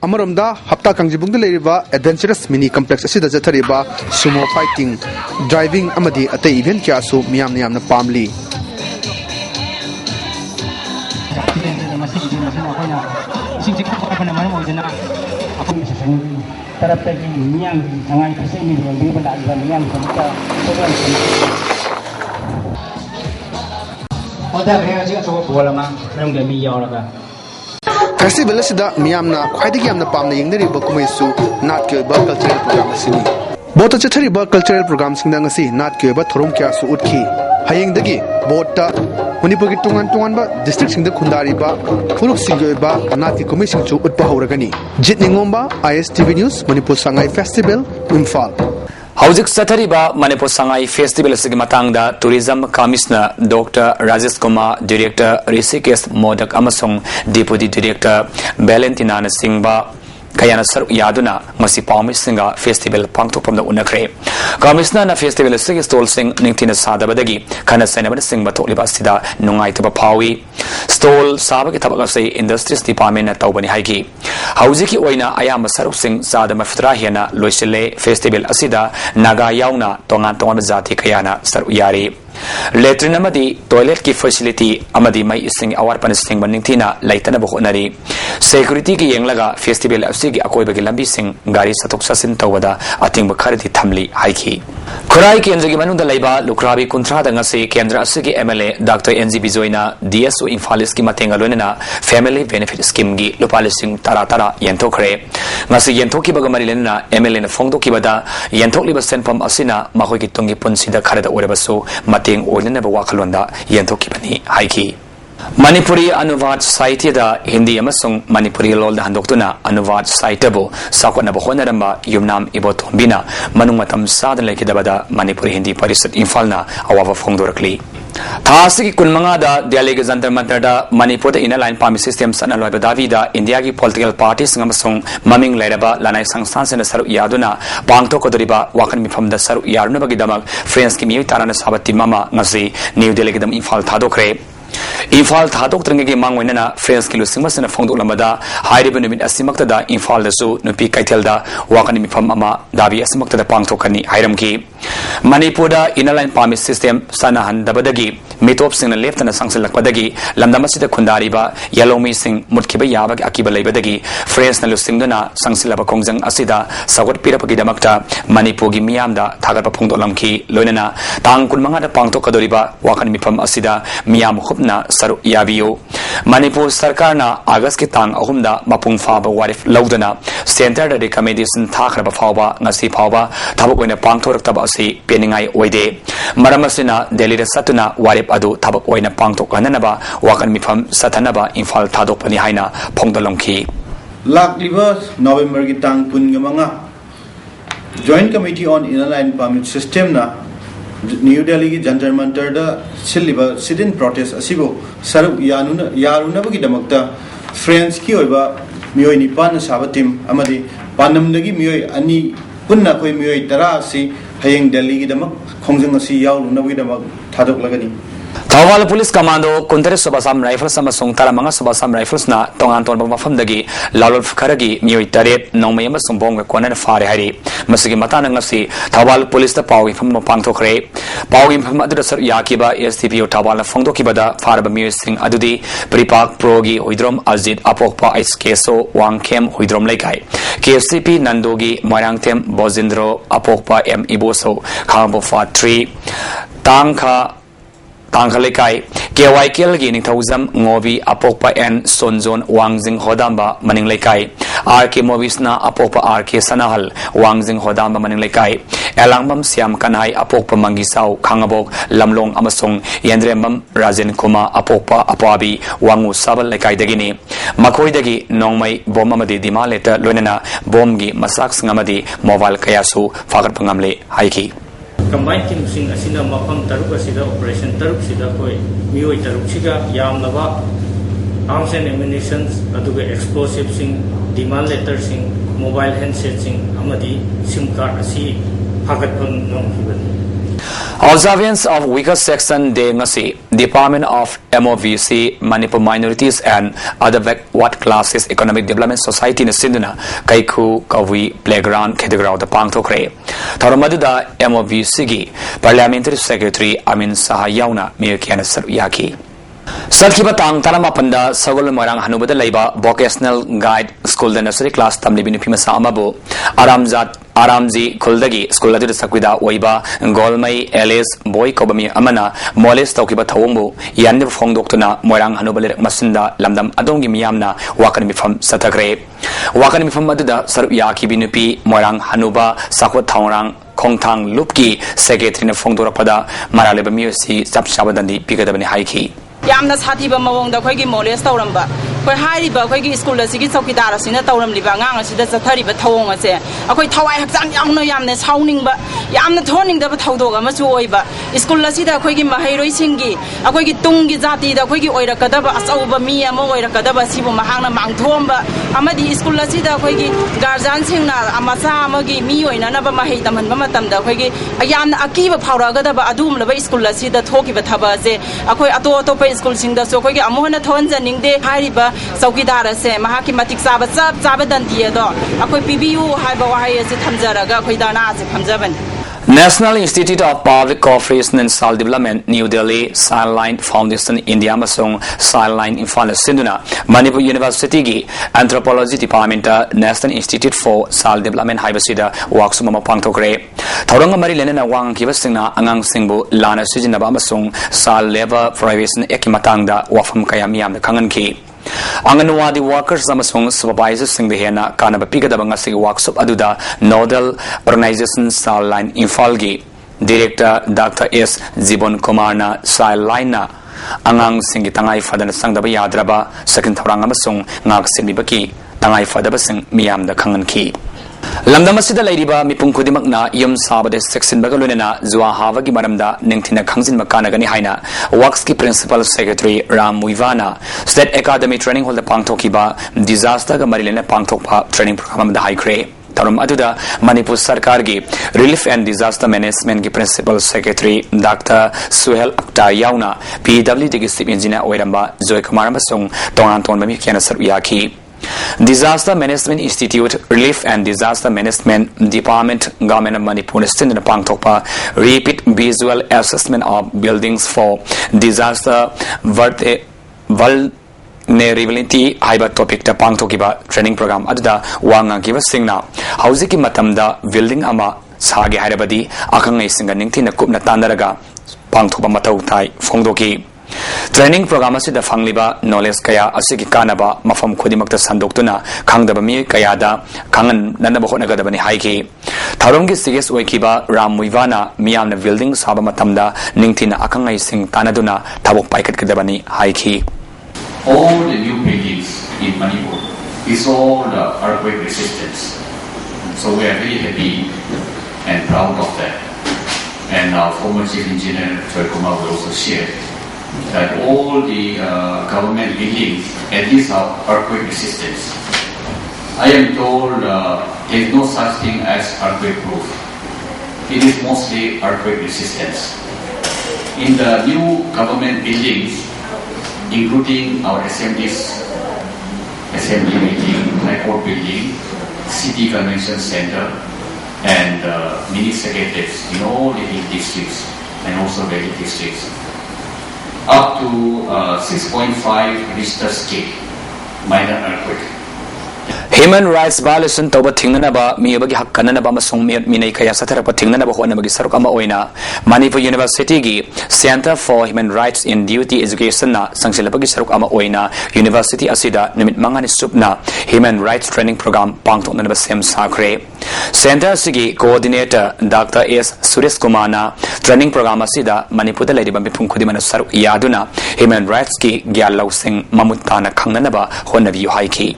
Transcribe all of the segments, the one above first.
Amaramda hapta kangjibungda leiriba adventurous mini complex asida jathariba sumo fighting driving amadi ate event kya su miyamna pamli Festival asida miyamna khwaidagi yamna pamna yengdariba kumaisu nat ke ba cultural program asini bota chathariba cultural program singda ngasi nat ke ba thorom kya su utkhi hayengdagi bota Manipur ki tungan ba district singda khundariba phuruk singyoiba nat ki kumai singchu utpa hauragani jitningomba ISTV News Manipur Sangai Festival Imphal Hauzik Sathariba Manipur Sangai Festival Sigimatangda Tourism Commissioner Dr. Rajesh Kumar Director Rishikesh Modak Amasong Deputy Director Valentina Singba Kayana Saruk Yaduna Masi Palmi Singa Festival Pangtok from the Unakre Commissioner na Festival Sig Stol Sing Ningtina Sadabadagi Kana Senaban Singba Tolibasida Nungai Tabapawi Stol Sabaki Tabakase Industries Department at Taubani Haiki Hauziki Oina Ayama Saruk Sing Sada Maftrahiana Loisile Festival Asida Naga Yauna Tongan Tongan Zati Kayana Saruk Yari Letrin amadi toilet ki facility amadi mai ising awar panising maningtina laitana bukhonari security ki yenglaga festival asigi akoi bagi lambi sing gari satok sasin tawada ating bakharati thamli haiki Kurai kendra gi manunda laiba lukrabi kuntra da ngasi kendra asigi MLA Dr. NG Bijoina DSO Infalis ki matenga lonena family benefit scheme gi lupali sing tara yentokre ngasi yentoki bagamari lenna MLA na fongdo ki bada yentok liba senpam asina mahoi ki tungi punsida kharada orebaso Ting Olina Wakalonda Yentokibani Haiki Manipuri Anuvad Society da Hindi Amasung Manipuri Lol da Handoktuna Anuvad Saitabo Sakwana Bohonaramba Yumnam Ibotombina Manumatam Sadan Lekidabada Manipuri Hindi Parisat Infalna Awava Fongdorakli Thasiki Kunmanga da Delega Zantar Matada Manipur the inner line Pami system Sanaloy Davida India ki political parties Ngamasung Maming Leraba Lanai Sangstans and Saru Yaduna Bangto Kodriba Wakan from the Saru Yarnabagidamag Friends Kimi Tarana Sabati Mama Nazi New Delegam Infal Tadokre Infal Thadok Trangagi Mangwena Friends Kilu Simas and a Fondo Lamada Hydibin Asimakta Infal the Zoo Nupi Kaitelda Wakani from Mama Davi Asimakta the Pangtokani Hiramki Manipura inner line Pami system Sanahan Dabadagi Mitop Sing the left and a Sangsilak Padagi Lamdamasita Kundariba Yellow Missing Mutkiba Yabak Akiba Labadagi Friends Nalusingdana Sangsilaba Kongzang Asida Sawat Pirapakidamakta Manipugi Miamda Tagapa Pundolamki Lonena Tang Kunmanga Pangto Kadoriba Wakani from Asida Miam Hupna Saru Yabio Manipur Sarkarna August Kitang Ahumda Mapung Faba Warif Laudana Center the Recommendation Takraba Faba Nasi Paba Tabuina Pangtor Tabasi Peningai Oide Maramasina Delhi Satuna Warip Adu Tabuina Pangtok Ananaba Wakan Mifam Satanaba Infal Tadopani Haina Pongdalonki Lak Liver November Gitang Pungamanga Joint Committee on Inner Line Permit System na New Delhi ki Jantar Mantar da Siliba sit-in protest asibo Saruk Yaruna bagi damakta Friends ki oiba Miyoi Nipan Sabatim Amadi Panamdagi Miyoi Ani Punna koi Miyoi Tara si Hayeng Delhi ki damak Khongjang asi Yauluna bagi damak Thadok lagani Tawal Police Commando Kuntere Subasam Rifles Samasung Taramanga Subasam Rifles na Tongan Ton Mafamdagi Lalol Karagi Miyoi Taret Nomayama Sumbong Konan Fare Hari Masigi Matanangasi Tawal Police the Powi from Pangtokre Powi from Adressor Yakiba STPO Tawala Fongdokibada Faraba Musing Adudi Pripak Progi Huidrom Azid Apokpa Ice Keso Wangkem Huidrom Lekai KFCP Nandogi Marangtem Bozindro Apokpa M Iboso Kambo Fa 3 Tangkalekai KYKL Gini Tauzam Ngovi Apokpa N Sonzon Wangzing Hodamba Maninglekai RK Movisna Apokpa RK Sanahal Wangzing Hodamba Maninglekai Elangbam Siam Kanai Apokpa Mangisau Kangabok Lamlong Amasong Yandrembam Razen Kuma Apokpa Apabi Wangu Sabal Lekai Dagini Makoi Dagi Nongmai Bomamadi Dimaleta Lunena Bomgi Masaks Ngamadi Mobile Kayasu Fagar Pangamle Haiki Combined team sing asina mapam taruk asida operation taruk sida koi mioi taruk siga yamnaba arms and ammunition aduga explosive sing demand letter sing mobile handset sing amadi sim card asi hagat pang nong hiban Observance of Weaker Section Day ngasi Department of MOVC Manipur Minorities and Other Backward Classes Economic Development Society na sinduna Kaiku Kawi Playground Kedegrau da pangthokre Tharamadida MOVC gi Parliamentary Secretary Amin Sahayauna Mirkiana Saryaki Satkiba tang taramapanda Sagol Marang Hanubada Laiba Vocational Guide School the Nursery Class Tamlibini Pimasa Amabo Aramji Kuldagi School Adu Sakwida Waiba Golmai Alice Boy Kobami Amana Moles Tokiba Tawumbu Yandi Fong Doctona Morang Hanubale Masinda Lamdam Adongi Miyamna Wakanimi from Satagre Wakanimi from Maduda Saryaki Binupi Morang Hanuba Sakwa Taurang Kongtang Lupki Secretary Fongdora Pada Maraleba Musi Sapshabadandi Pigadabani Haiki Yamna Satiba Mawong the Kogi Moles Tauramba. For Hari Kogi School as Siki Sokidara, Sina Tauram Libanga, she does a 30 but Tawong as a quite Tawai Yamno Yamnes hounding, but Yamna toning the Taudoga Masuoiba. School Lasida Kogi Mahiro Singi, a Kogi Tungi Zati, the Kogi Oira Kadaba, as over me, a Moira Kadaba, Sibu Mahana Mount Amadi School Lasida Kogi, Garzan Singna, Amasa Magi, Mio, and another Mahitam and Mamatam, the Kogi, a Yam Akiva Power Gadaba Adum, the School Lasida Toki Batabaze, a Koi Ato School Sing the Sokogi, Amona Tons and Ning de Hariba. Saukidara se mahaki matik sabat sabadan diado akoi PBU haiba se thamjaraga khoi dana se thamjaban National Institute of Public Cooperation and Social Development New Delhi Sideline Foundation India Amasung Sideline Imphal Sinduna Manipur University gi Anthropology Department National Institute for Social Development Haibasida workshop ama pangthokre Thoranga mari lenena wang kibasingna angang singbu lana sijinaba amasung social labor privation ekimatangda wafam kaya miyam da kangan ki Anganwadi workers amasung supervisors sing the hena kanaba pigadaba ngasi workshop aduda nodal organization sideline infalgi director Dr. S. Zibon Kumarna sideline na angang singi tangai fadana sangdaba yadraba second thorang amasung ngak sinmibaki tangai fadaba sing miyam da kangan ki Lamdamasida Ladiba Mipung Kudimakna Yum Sabade Section Bagaluna Zua Havagi Maramda Ningtina Kangsin Makanagani Haina Wakski Principal Secretary Ram Wivana State Academy Training Hall the Pangtokiba Disaster Marilena Pangtokpa Training Program the High Cray Tarum Aduda Manipur Sarkargi Relief and Disaster Management ki Principal Secretary Dr. Suhel Akta Yauna PWD Chief Engineer Oiramba Zoe Kumarambasung Tonganton Mamikiana Saruyaki Disaster Management Institute Relief and Disaster Management Department Government of Manipur in the Pangtokpa repeat visual assessment of buildings for disaster vulnerability haiba topic the Pangtokiba training program aduda wanga giva singna hauziki matamda building ama sage hairabadi akangai singa ningthina kupna tandaraga Pangtokpa matau thai phongdoki Training program asi da fangliba knowledge kaya asigi kanaba mafam khodimakta sandoktuna khangdaba mi kaya da khangan nanaba honagada bani haiki tharonggi siges oikiba Ramwivana miyamna building saba matamda ningthina akangai sing tanaduna thabok paikat kadabani haiki all the new buildings in Manipur is all earthquake resistance, so we are very happy and proud of that, and our former chief engineer Choi Kumar will also share that all the government buildings at least are earthquake resistance. I am told there is no such thing as earthquake proof. It is mostly earthquake resistance. In the new government buildings, including our assemblies, assembly building, high court building, city convention center, and mini secretaries in all the hill districts and also valley districts. Up to 6.5 Richter scale, minor earthquake. Human rights violation toba thingnaba miyabagi hakkananaba amasung minai kaya satarapa thingnaba honabagi saruk ama oina Manipur University gi Center for Human Rights in Duty Education na sangsilapagi saruk ama oina University asida numit mangani supna Human Rights Training Program pangtoknanaba sem sakre Center sigi coordinator Dr. S. Suresh Kumana training program asida Manipur da ladiba mipung khudimana saruk yaduna Human Rights ki gyalaw sing mamutana khangnanaba honabi haiki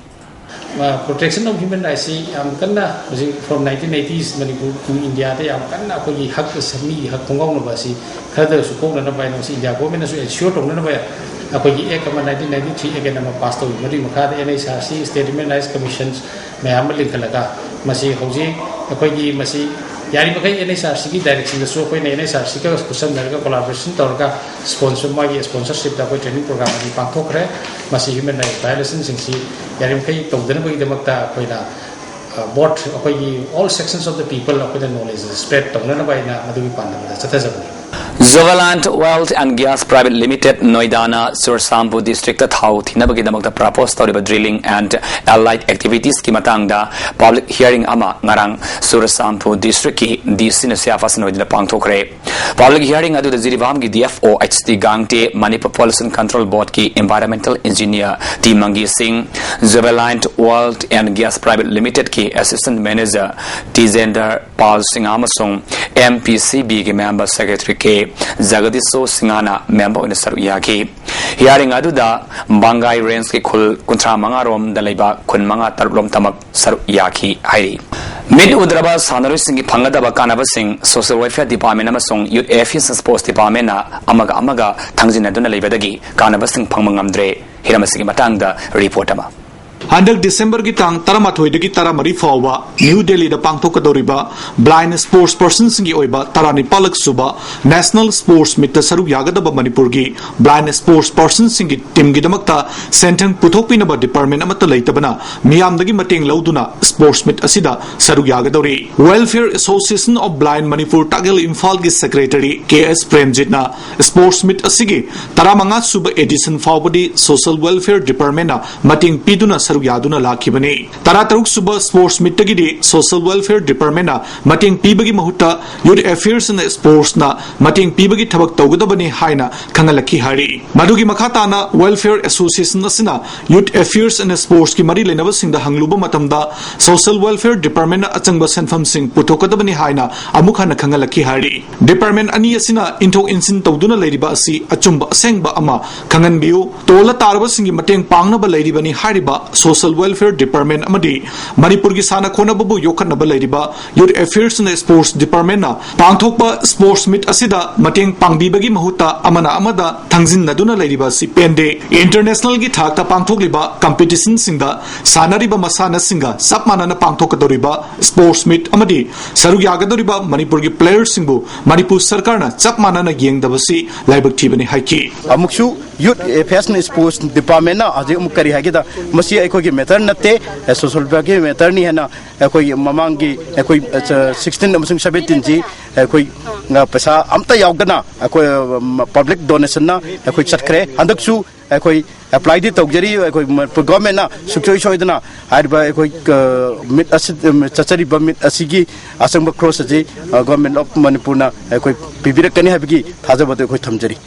Protection of human rights from 1980s Manipur to India they am kanna khoi hak sami hak thongong no basi khada su ko na bai no si India government su ensure tong na bai akoi ek 1993 again am pass to mari makha de NHRC state human rights commissions me am link laga masi hoji akoi gi masi यारी मखै NSRC की direction दसु कोई NSRC का कुसम नरगा collaboration तौरका sponsor मागी sponsorship दा कोई ट्रेनिंग प्रोग्राम अनि पांथोखरे मसी ह्यूमन राइट वायलेशन सिंगसी यारी मखै तौदन बगी दमकता कोइना board अखोई all sections of the people अखोई द knowledge spread तौना बाइना मदुगी पांदा चथजबनी Zogaland Wealth and Gas Private Limited Noidana Sursambu District Thau Thinabagi Damakta propose tawriba drilling and allied activities ki matangda public hearing ama ngarang Sursambu District ki DC na siafasan noidina pangthokre public hearing adu da Ziribam ki DFO HT Gangte Manipur Pollution Control Board ki environmental engineer T Mangi Singh Zogaland Wealth and Gas Private Limited ki assistant manager T Zender Pal Singh amasung MPCB ki member secretary ke Jagadiso Singhana member in the Saruyaki. Hearing Aduda Bangai Range ki Kul Kuntra Mangarom Dalaiba Kun Manga Tarblom Tamak Saruyaki Hairi. Mid Udraba Sanari Singh Pangadaba Kanava Singh Social Welfare Department Amasong Youth Affairs and Sports Department Amaga Tangzina Duna Lebedagi Kanava Singh Pangangamdre Hiramasiki Matanga Reportama. Handak December ki tang taramathoy dagi taramari fawa New Delhi da pangthokadoriba blind sports persons gi oiba tarani palak suba National Sports Meet saru yagadaba Manipur gi blind sports persons gi team gi damakta senteng puthokpinaba department amata leitabana miyam dagi mateng lauduna sports meet asida saru yagadori Welfare Association of Blind Manipur Tagil Imphal gi secretary KS Premjit na sports meet asigi taramanga suba edition fawbadi social welfare department na mateng piduna saru yaduna lakhibani tarataruk suba sports meet gi social welfare department na mateng pibagi mahuta youth affairs and sports na mateng pibagi thabak tawgadabani haina khangalaki hari madugi makhata na welfare association asina youth affairs and sports ki mari lenaba singda hangluba matamda social welfare department na achangba senfam sing puthokadabani haina amukhana khangalaki hari department ani asina inthok insin tawduna leiriba asi achumba asengba ama khanganbiu tola tarba singi mateng pangnaba leiribani hariba social welfare department amadi Manipur ki sana khona babu yokhanaba leiriba youth affairs and sports department na pangthokpa sports meet asida mateng pangbibagi mahuta amana amada thangjin naduna leiriba si pende international ki thakta pangthokliba competition singda sanariba masana singa sapmana na pangthokadoriba sports meet amadi saru yagadoriba Manipur ki players singbu Manipur sarkar na sapmana na yengdabasi laibak thibani haiki amuksu youth affairs and sports department na aje umkari hagida masi ki matter natte social welfare matter ni hai na koi mamangi koi 16 amsung 17 ji koi paisa amta yaugana koi public donation na koi chatkre andaksu koi apply di tawjari koi government na suksoi soidana harba koi mit chachari mit asigi asangba cross ji government of Manipur na koi pibirakani habigi thajabade koi thamjari